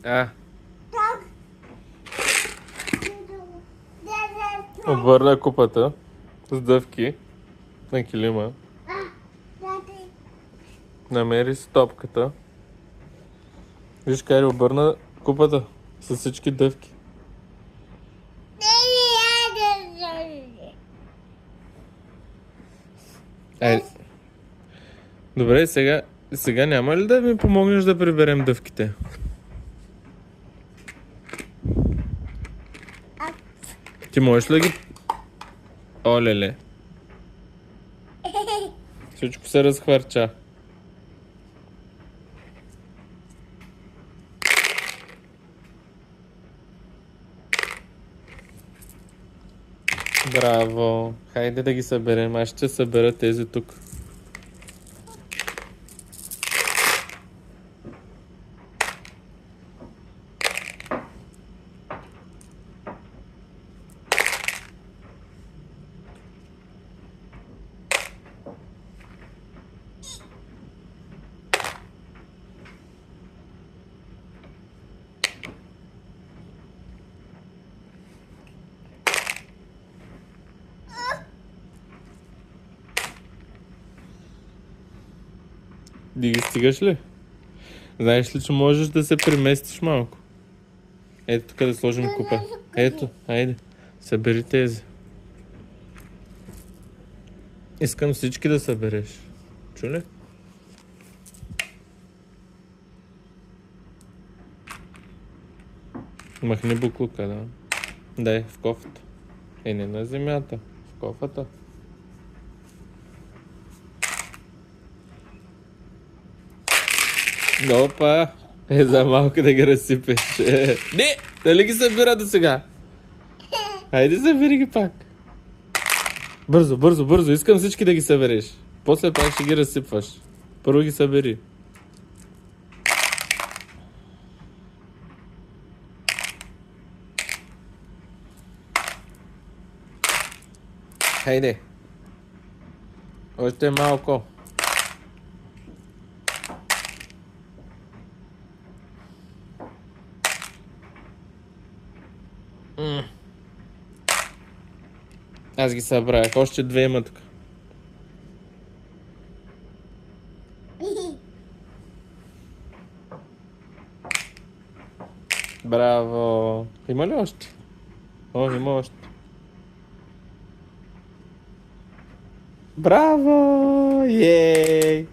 А. Обърна купата с дъвки на килима. Намери си топката. Виж, Кари, обърна купата с всички дъвки. Айде. Добре, сега няма ли да ми помогнеш да приберем дъвките? Ти можеш ли да ги... Олеле. Всичко се разхвърча. Браво! Хайде да ги съберем. Аз ще събера тези тук. Ти ги стигаш ли? Знаеш ли, че можеш да се преместиш малко? Ето тук да сложим купа. Ето, айде. Събери тези. Искам всички да събереш. Чу ли? Махни буклука, да. Дай, в кофата. Не на земята. В кофата. Опа! За малко да ги разсипеш. Не! Дали ги събира до сега? Хайде, събери ги пак. Бързо, бързо, бързо. Искам всички да ги събереш. После пак ще ги разсипваш. Първо ги събери. Хайде. Още малко. Аз ги събрах. Още две има тук. Браво! Има ли още? О, има още. Браво! Ей!